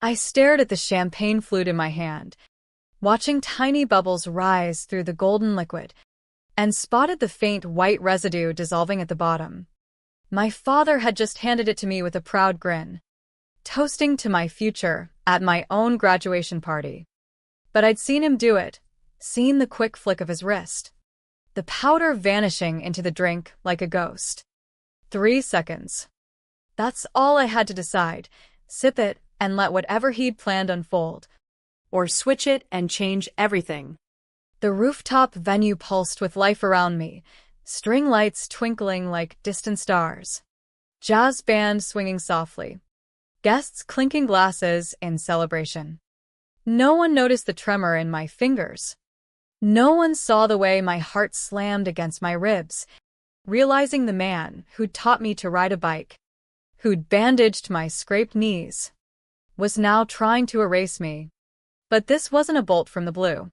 I stared at the champagne flute in my hand, watching tiny bubbles rise through the golden liquid, and spotted the faint white residue dissolving at the bottom. My father had just handed it to me with a proud grin, toasting to my future at my own graduation party. But I'd seen him do it, seen the quick flick of his wrist, the powder vanishing into the drink like a ghost. 3 seconds. That's all I had to decide. Sip it and let whatever he'd planned unfold. Or switch it and change everything. The rooftop venue pulsed with life around me, string lights twinkling like distant stars. Jazz band swinging softly. Guests clinking glasses in celebration. No one noticed the tremor in my fingers. No one saw the way my heart slammed against my ribs, realizing the man who'd taught me to ride a bike, who'd bandaged my scraped knees, was now trying to erase me. But this wasn't a bolt from the blue.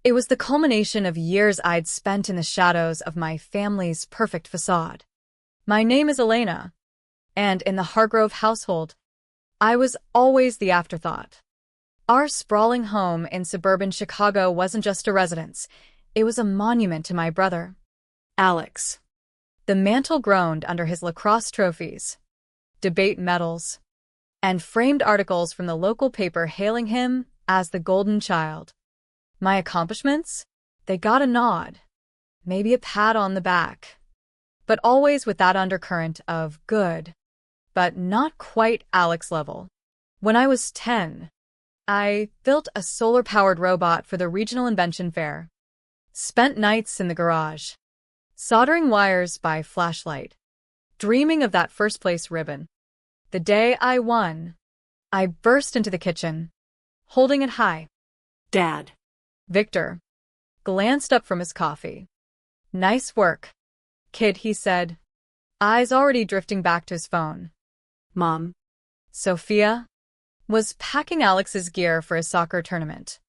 It was the culmination of years I'd spent in the shadows of my family's perfect facade. My name is Elena, and in the Hargrove household, I was always the afterthought. Our sprawling home in suburban Chicago wasn't just a residence, it was a monument to my brother, Alex. The mantle groaned under his lacrosse trophies, debate medals, and framed articles from the local paper hailing him as the golden child. My accomplishments? They got a nod, maybe a pat on the back, but always with that undercurrent of good, but not quite Alex level. When I was 10, I built a solar-powered robot for the Regional Invention Fair. Spent nights in the garage, soldering wires by flashlight, dreaming of that first-place ribbon. The day I won, I burst into the kitchen, holding it high. Dad. Victor glanced up from his coffee. Nice work, kid, he said, eyes already drifting back to his phone. Mom. Sophia was packing Alex's gear for his soccer tournament.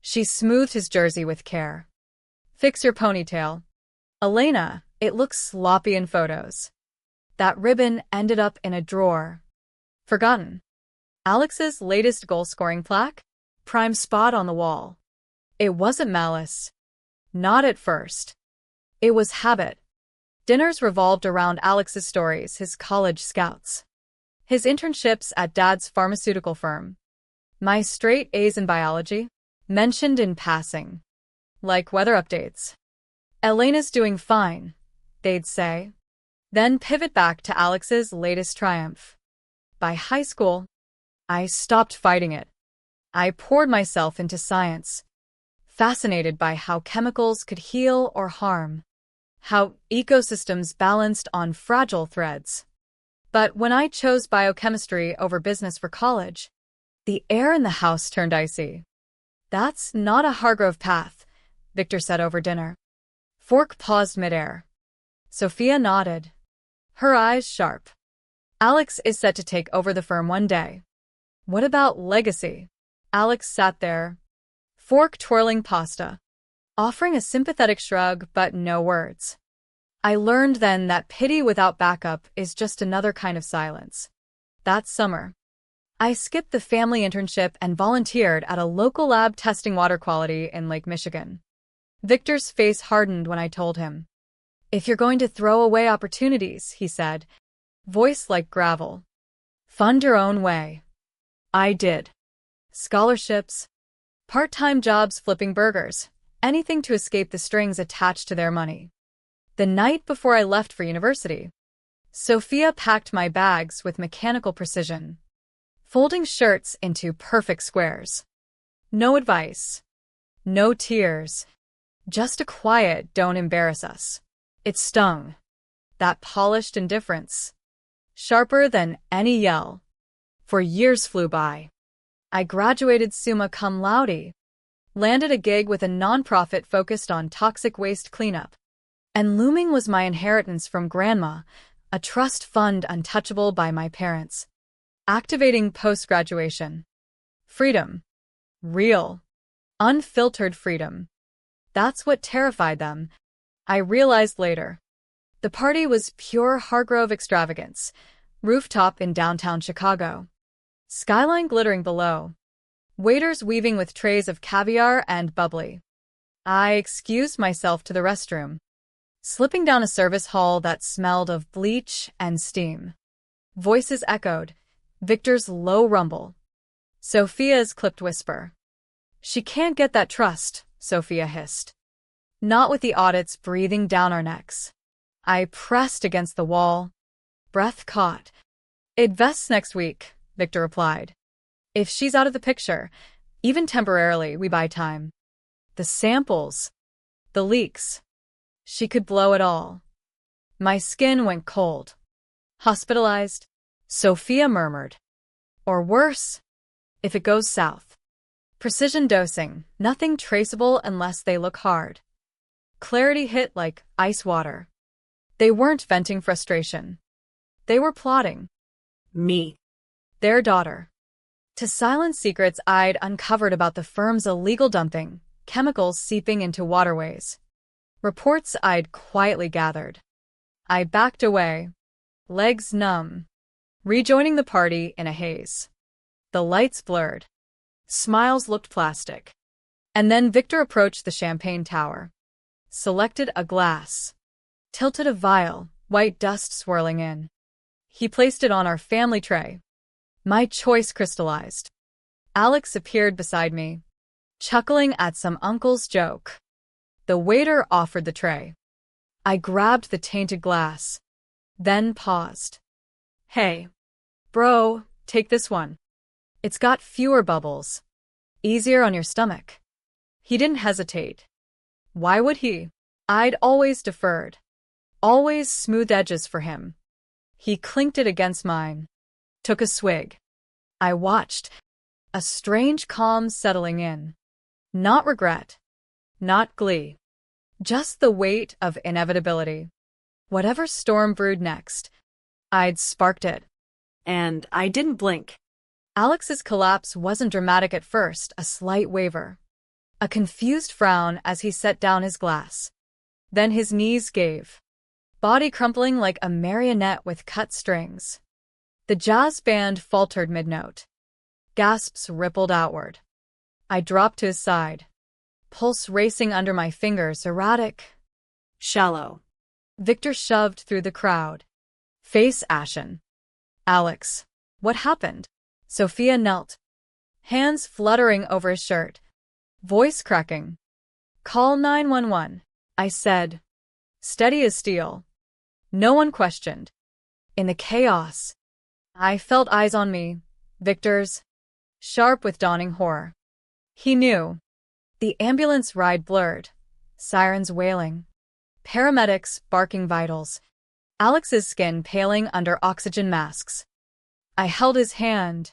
She smoothed his jersey with care. Fix your ponytail. Elena, it looks sloppy in photos. That ribbon ended up in a drawer. Forgotten. Alex's latest goal-scoring plaque? Prime spot on the wall. It wasn't malice. Not at first. It was habit. Dinners revolved around Alex's stories, his college scouts, his internships at Dad's pharmaceutical firm, my straight A's in biology, mentioned in passing, like weather updates. Elena's doing fine, they'd say, then pivot back to Alex's latest triumph. By high school, I stopped fighting it. I poured myself into science, fascinated by how chemicals could heal or harm, how ecosystems balanced on fragile threads. But when I chose biochemistry over business for college, the air in the house turned icy. That's not a Hargrove path, Victor said over dinner. Fork paused midair. Sophia nodded, her eyes sharp. Alex is set to take over the firm one day. What about legacy? Alex sat there, fork twirling pasta, offering a sympathetic shrug but no words. I learned then that pity without backup is just another kind of silence. That summer, I skipped the family internship and volunteered at a local lab testing water quality in Lake Michigan. Victor's face hardened when I told him. If you're going to throw away opportunities, he said, voice like gravel, fund your own way. I did. Scholarships, part-time jobs flipping burgers, anything to escape the strings attached to their money. The night before I left for university, Sophia packed my bags with mechanical precision, folding shirts into perfect squares. No advice, no tears, just a quiet "don't embarrass us." It stung. That polished indifference, sharper than any yell. For years flew by. I graduated summa cum laude, landed a gig with a nonprofit focused on toxic waste cleanup, and looming was my inheritance from Grandma, a trust fund untouchable by my parents. Activating post-graduation. Freedom. Real, unfiltered freedom. That's what terrified them, I realized later. The party was pure Hargrove extravagance, rooftop in downtown Chicago. Skyline glittering below. Waiters weaving with trays of caviar and bubbly. I excused myself to the restroom, slipping down a service hall that smelled of bleach and steam. Voices echoed, Victor's low rumble, Sophia's clipped whisper. She can't get that trust, Sophia hissed. Not with the audits breathing down our necks. I pressed against the wall, breath caught. It vests next week, Victor replied. If she's out of the picture, even temporarily, we buy time. The samples, the leaks. She could blow it all. My skin went cold. Hospitalized? Sophia murmured. Or worse, if it goes south. Precision dosing, nothing traceable unless they look hard. Clarity hit like ice water. They weren't venting frustration. They were plotting. Me. Their daughter. To silence secrets I'd uncovered about the firm's illegal dumping, chemicals seeping into waterways. Reports I'd quietly gathered. I backed away, legs numb, rejoining the party in a haze. The lights blurred. Smiles looked plastic. And then Victor approached the champagne tower. Selected a glass. Tilted a vial, white dust swirling in. He placed it on our family tray. My choice crystallized. Alex appeared beside me, chuckling at some uncle's joke. The waiter offered the tray. I grabbed the tainted glass, then paused. Hey, bro, take this one. It's got fewer bubbles. Easier on your stomach. He didn't hesitate. Why would he? I'd always deferred. Always smooth edges for him. He clinked it against mine. Took a swig. I watched, a strange calm settling in. Not regret. Not glee. Just the weight of inevitability. Whatever storm brewed next, I'd sparked it. And I didn't blink. Alex's collapse wasn't dramatic at first, a slight waver. A confused frown as he set down his glass. Then his knees gave. Body crumpling like a marionette with cut strings. The jazz band faltered mid-note. Gasps rippled outward. I dropped to his side. Pulse racing under my fingers, erratic. Shallow. Victor shoved through the crowd. Face ashen. Alex. What happened? Sophia knelt. Hands fluttering over his shirt. Voice cracking. Call 911, I said. Steady as steel. No one questioned. In the chaos, I felt eyes on me, Victor's, sharp with dawning horror. He knew. The ambulance ride blurred, sirens wailing, paramedics barking vitals, Alex's skin paling under oxygen masks. I held his hand,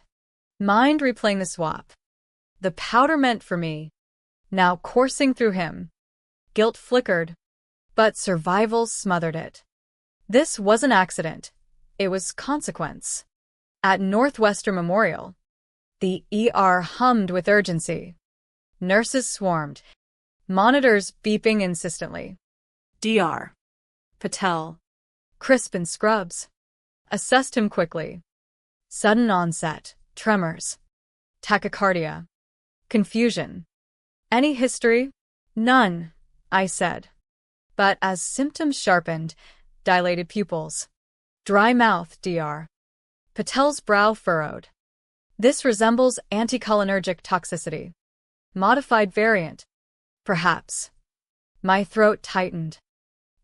mind replaying the swap. The powder meant for me, now coursing through him. Guilt flickered, but survival smothered it. This was an accident. It was consequence. At Northwestern Memorial, the ER hummed with urgency. Nurses swarmed, monitors beeping insistently. Dr. Patel. Crisp in scrubs. Assessed him quickly. Sudden onset, tremors, tachycardia, confusion. Any history? None, I said. But as symptoms sharpened, dilated pupils. Dry mouth, Dr. Patel's brow furrowed. This resembles anticholinergic toxicity. Modified variant. Perhaps. My throat tightened.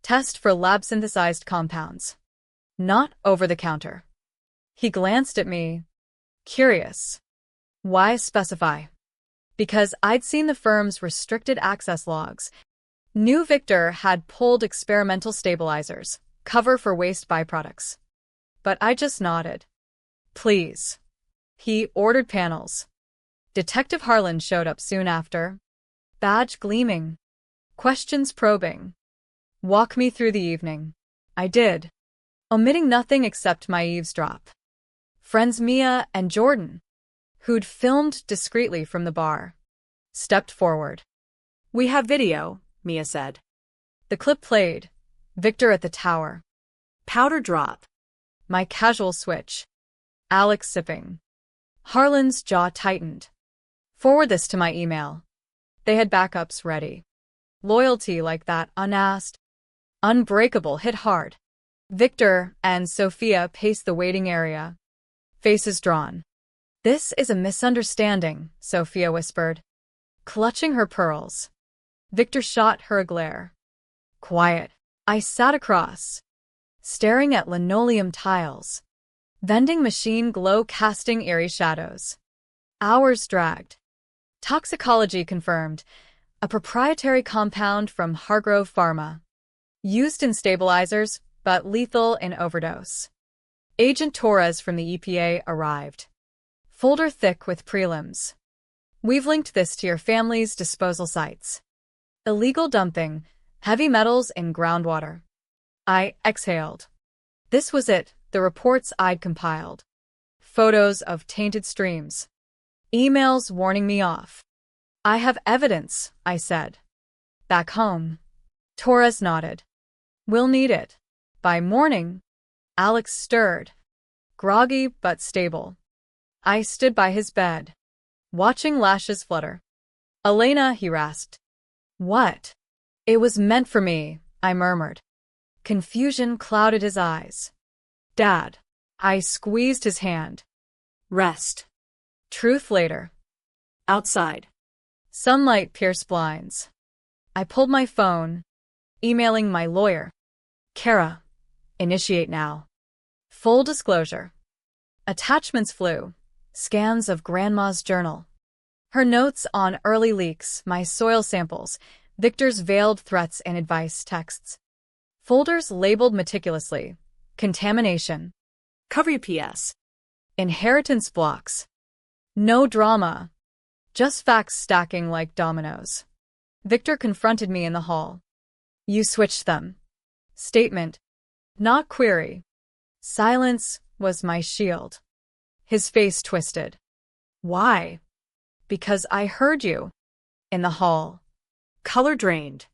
Test for lab-synthesized compounds. Not over the counter. He glanced at me. Curious. Why specify? Because I'd seen the firm's restricted access logs. Knew Victor had pulled experimental stabilizers, cover for waste byproducts. But I just nodded. Please. He ordered panels. Detective Harlan showed up soon after. Badge gleaming. Questions probing. Walk me through the evening. I did. Omitting nothing except my eavesdrop. Friends Mia and Jordan, who'd filmed discreetly from the bar, stepped forward. We have video, Mia said. The clip played. Victor at the tower. Powder drop. My casual switch. Alex sipping. Harlan's jaw tightened. Forward this to my email. They had backups ready. Loyalty like that, unasked, unbreakable, hit hard. Victor and Sophia paced the waiting area, faces drawn. This is a misunderstanding, Sophia whispered, clutching her pearls. Victor shot her a glare. Quiet. I sat across, staring at linoleum tiles. Vending machine glow casting eerie shadows. Hours dragged. Toxicology confirmed. A proprietary compound from Hargrove Pharma. Used in stabilizers, but lethal in overdose. Agent Torres from the EPA arrived. Folder thick with prelims. We've linked this to your family's disposal sites. Illegal dumping, heavy metals in groundwater. I exhaled. This was it, the reports I'd compiled. Photos of tainted streams. Emails warning me off. I have evidence, I said. Back home. Torres nodded. We'll need it. By morning. Alex stirred. Groggy but stable. I stood by his bed, watching lashes flutter. Elena, he rasped. What? It was meant for me, I murmured. Confusion clouded his eyes. Dad. I squeezed his hand. Rest. Truth later. Outside. Sunlight pierced blinds. I pulled my phone, emailing my lawyer. Kara. Initiate now. Full disclosure. Attachments flew. Scans of Grandma's journal. Her notes on early leaks, my soil samples, Victor's veiled threats and advice texts. Folders labeled meticulously. Contamination. Cover your PS. Inheritance blocks. No drama. Just facts stacking like dominoes. Victor confronted me in the hall. You switched them. Statement. Not query. Silence was my shield. His face twisted. Why? Because I heard you. In the hall. Color drained.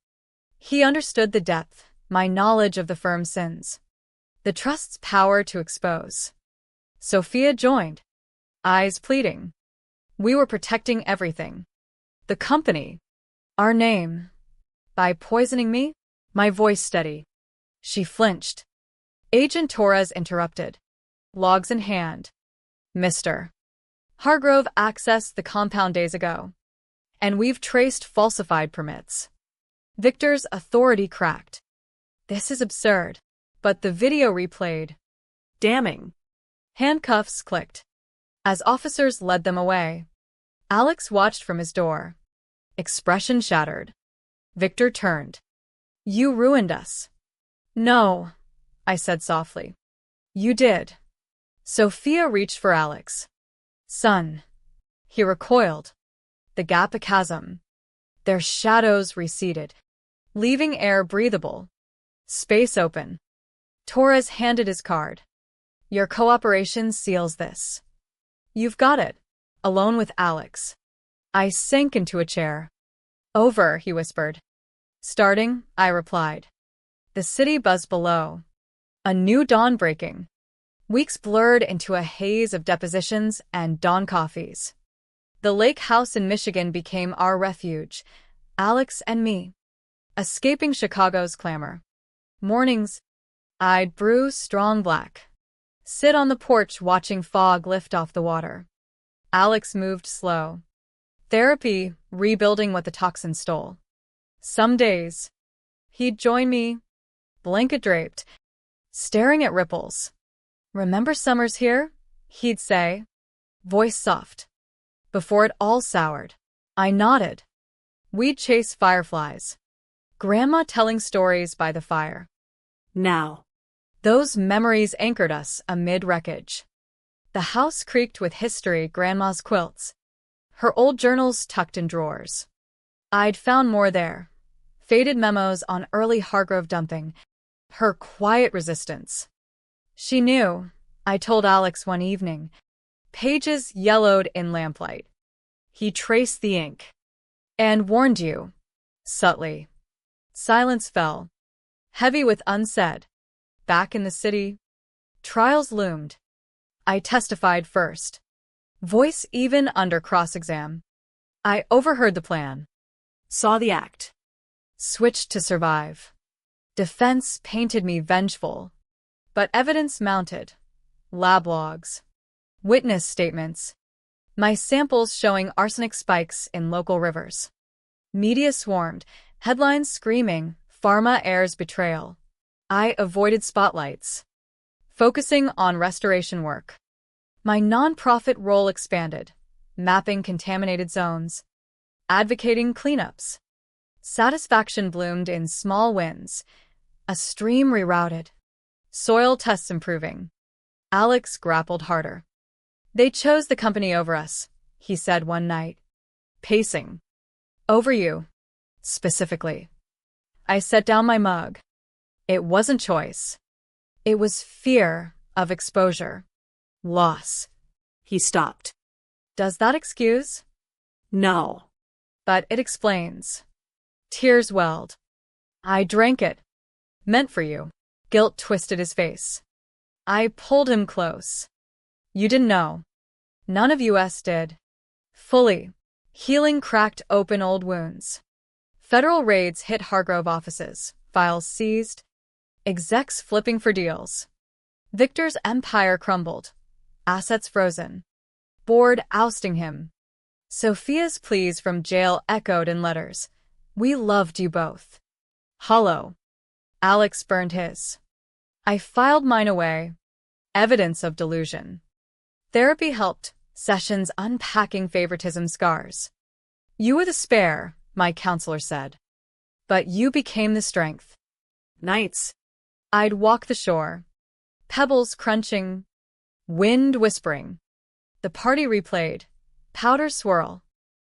He understood the depth, my knowledge of the firm's sins. The trust's power to expose. Sophia joined. Eyes pleading. We were protecting everything. The company. Our name. By poisoning me? My voice steady. She flinched. Agent Torres interrupted. Logs in hand. Mr. Hargrove accessed the compound days ago. And we've traced falsified permits. Victor's authority cracked. This is absurd. But the video replayed. Damning. Handcuffs clicked. As officers led them away. Alex watched from his door. Expression shattered. Victor turned. You ruined us. No, I said softly. You did. Sophia reached for Alex. Son. He recoiled. The gap a chasm. Their shadows receded, leaving air breathable. Space open. Torres handed his card. Your cooperation seals this. You've got it. Alone with Alex. I sank into a chair. Over, he whispered. Starting, I replied. The city buzzed below. A new dawn breaking. Weeks blurred into a haze of depositions and dawn coffees. The lake house in Michigan became our refuge, Alex and me. Escaping Chicago's clamor. Mornings, I'd brew strong black. Sit on the porch watching fog lift off the water. Alex moved slow. Therapy, rebuilding what the toxin stole. Some days, he'd join me, blanket draped, staring at ripples. Remember summers here? He'd say, voice soft. Before it all soured, I nodded. We'd chase fireflies. Grandma telling stories by the fire. Now. Those memories anchored us amid wreckage. The house creaked with history, Grandma's quilts. Her old journals tucked in drawers. I'd found more there. Faded memos on early Hargrove dumping. Her quiet resistance. She knew, I told Alex one evening. Pages yellowed in lamplight. He traced the ink. And warned you. Subtly. Silence fell. Heavy with unsaid. Back in the city. Trials loomed. I testified first. Voice even under cross-exam. I overheard the plan. Saw the act. Switched to survive. Defense painted me vengeful. But evidence mounted. Lab logs. Witness statements. My samples showing arsenic spikes in local rivers. Media swarmed, headlines screaming, "Pharma heirs betrayal." I avoided spotlights, focusing on restoration work. My nonprofit role expanded, mapping contaminated zones, advocating cleanups. Satisfaction bloomed in small wins. A stream rerouted. Soil tests improving. Alex grappled harder. "They chose the company over us," he said one night. Pacing. "Over you. Specifically." I set down my mug. It wasn't choice. It was fear of exposure. Loss. He stopped. Does that excuse? No. But it explains. Tears welled. I drank it. Meant for you. Guilt twisted his face. I pulled him close. You didn't know. None of us did. Fully. Healing cracked open old wounds. Federal raids hit Hargrove offices, files seized, execs flipping for deals. Victor's empire crumbled, assets frozen, board ousting him. Sophia's pleas from jail echoed in letters. "We loved you both." Hollow. Alex burned his. I filed mine away. Evidence of delusion. Therapy helped, sessions unpacking favoritism scars. "You were the spare," my counselor said. "But you became the strength." Nights. I'd walk the shore. Pebbles crunching. Wind whispering. The party replayed. Powder swirl.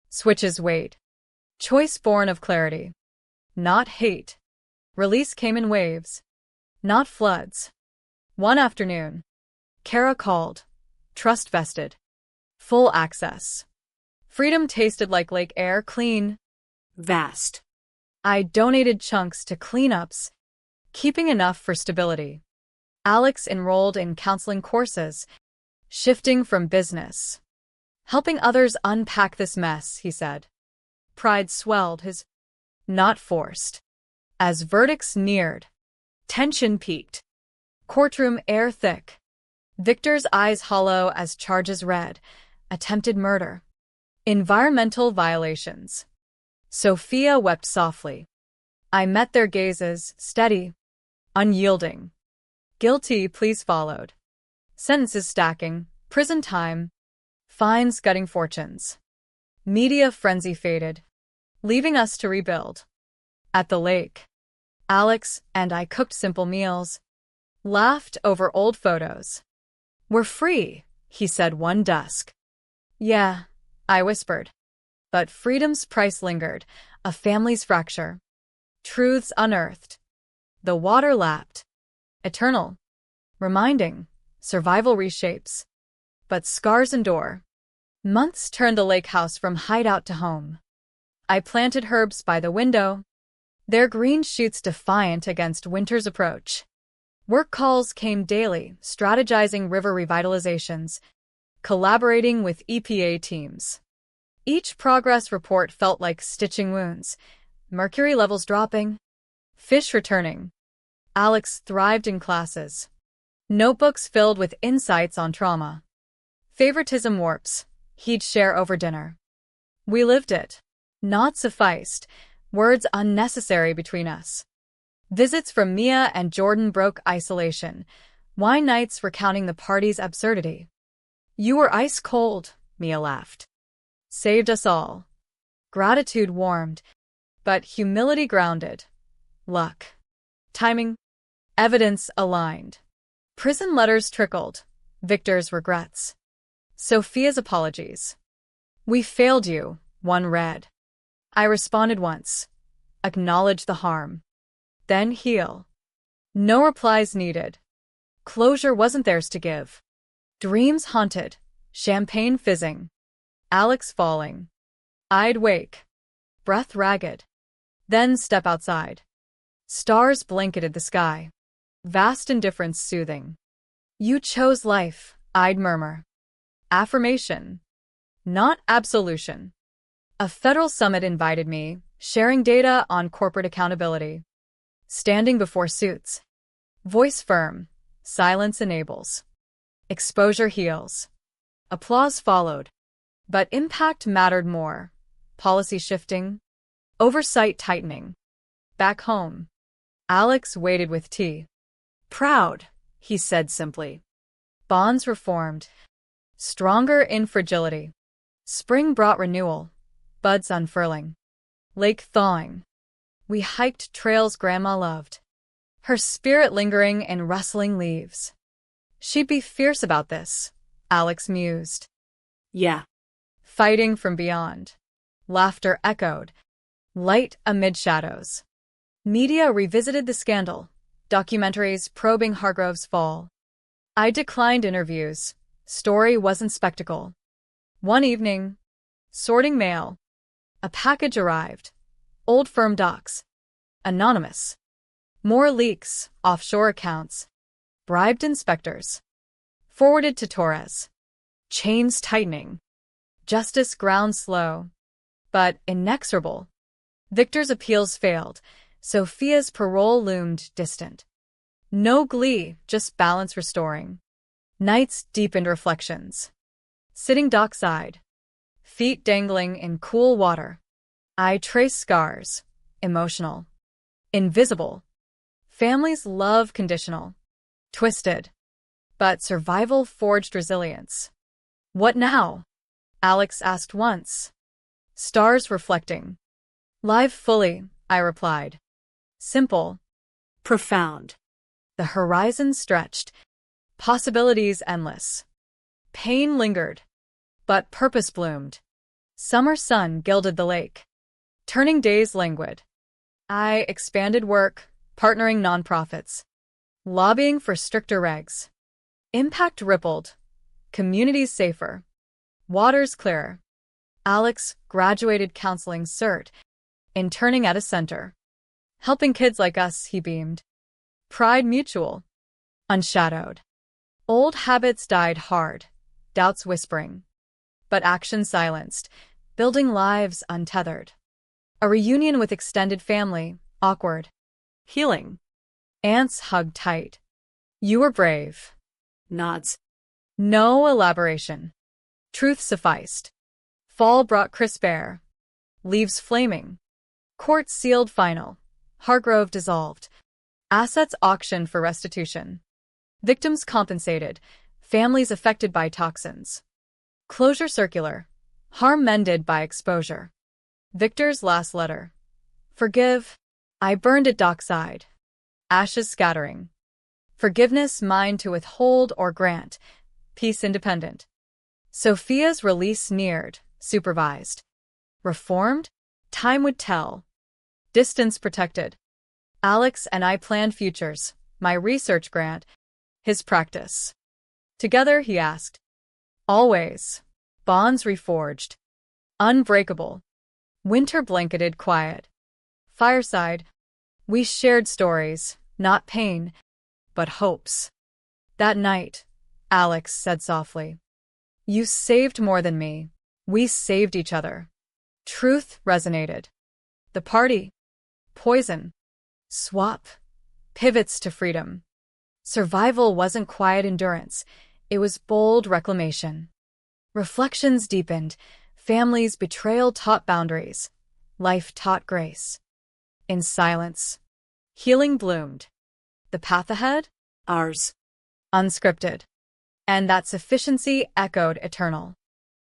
Switches wait. Choice born of clarity. Not hate. Release came in waves. Not floods. One afternoon. Kara called. Trust vested. Full access. Freedom tasted like lake air, clean. Vast. I donated chunks to cleanups, keeping enough for stability. Alex enrolled in counseling courses, shifting from business. "Helping others unpack this mess," he said. Pride swelled his. Not forced. As verdicts neared, tension peaked. Courtroom air thick. Victor's eyes hollow as charges read. Attempted murder. Environmental violations. Sophia wept softly. I met their gazes, steady, unyielding. Guilty pleas followed. Sentences stacking, prison time, fines gutting fortunes. Media frenzy faded, leaving us to rebuild. At the lake, Alex and I cooked simple meals, laughed over old photos. "We're free," he said one dusk. "Yeah," I whispered. But freedom's price lingered, a family's fracture. Truths unearthed. The water lapped. Eternal. Reminding. Survival reshapes. But scars endure. Months turned the lake house from hideout to home. I planted herbs by the window, their green shoots defiant against winter's approach. Work calls came daily, strategizing river revitalizations, collaborating with EPA teams. Each progress report felt like stitching wounds, mercury levels dropping, fish returning. Alex thrived in classes. Notebooks filled with insights on trauma. Favoritism warps. He'd share over dinner. We lived it. Not sufficed. Words unnecessary between us. Visits from Mia and Jordan broke isolation. Wine nights recounting the party's absurdity. "You were ice cold," Mia laughed. "Saved us all." Gratitude warmed, but humility grounded. Luck. Timing. Evidence aligned. Prison letters trickled. Victor's regrets. Sophia's apologies. "We failed you," one read. I responded once. Acknowledge the harm. Then heal. No replies needed. Closure wasn't theirs to give. Dreams haunted. Champagne fizzing. Alex falling. I'd wake. Breath ragged. Then step outside. Stars blanketed the sky. Vast indifference soothing. "You chose life," I'd murmur. Affirmation. not absolution. A federal summit invited me, sharing data on corporate accountability. Standing before suits. Voice firm. Silence enables. Exposure heals. Applause followed. But impact mattered more. Policy shifting. Oversight tightening. Back home. Alex waited with tea. Proud, he said simply. Bonds reformed. Stronger in fragility. Spring brought renewal. Buds unfurling. Lake thawing. We hiked trails Grandma loved. Her spirit lingering in rustling leaves. She'd be fierce about this, Alex mused. Yeah. Fighting from beyond. Laughter echoed. Light amid shadows. Media revisited the scandal. Documentaries probing Hargrove's fall. I declined interviews. Story wasn't spectacle. One evening, sorting mail. A package arrived. Old firm docs. Anonymous. More leaks, offshore accounts. Bribed inspectors. Forwarded to Torres. Chains tightening. Justice ground slow. But inexorable. Victor's appeals failed. Sophia's parole loomed distant. No glee, just balance restoring. Nights deepened reflections. Sitting dockside. Feet dangling in cool water. I trace scars. Emotional. Invisible. Family's love conditional. Twisted. But survival forged resilience. What now? Alex asked once. Stars reflecting. Live fully, I replied. Simple. Profound. The horizon stretched. Possibilities endless. Pain lingered. But purpose bloomed. Summer sun gilded the lake. Turning days languid. I expanded work, partnering nonprofits. Lobbying for stricter regs. Impact rippled. Communities safer. Waters clearer. Alex graduated counseling cert. Interning at a center. Helping kids like us, he beamed. Pride mutual. Unshadowed. Old habits died hard. Doubts whispering. But action silenced. Building lives untethered. A reunion with extended family, awkward. Healing. Aunts hugged tight. You were brave. Nods. No elaboration. Truth sufficed. Fall brought crisp air. Leaves flaming. Court sealed final. Hargrove dissolved. Assets auctioned for restitution. Victims compensated. Families affected by toxins. Closure circular. Harm mended by exposure. Victor's last letter. Forgive. I burned it dockside. Ashes scattering. Forgiveness mine to withhold or grant. Peace independent. Sophia's release neared, supervised. Reformed? Time would tell. Distance protected. Alex and I planned futures, my research grant, his practice. Together, he asked. Always. Bonds reforged. Unbreakable. Winter blanketed quiet. Fireside. We shared stories, not pain, but hopes. That night, Alex said softly. You saved more than me. We saved each other. Truth resonated. The party. Poison. Swap. Pivots to freedom. Survival wasn't quiet endurance. It was bold reclamation. Reflections deepened. Families' betrayal taught boundaries. Life taught grace. In silence, healing bloomed. The path ahead? Ours. Unscripted. And that sufficiency echoed eternal.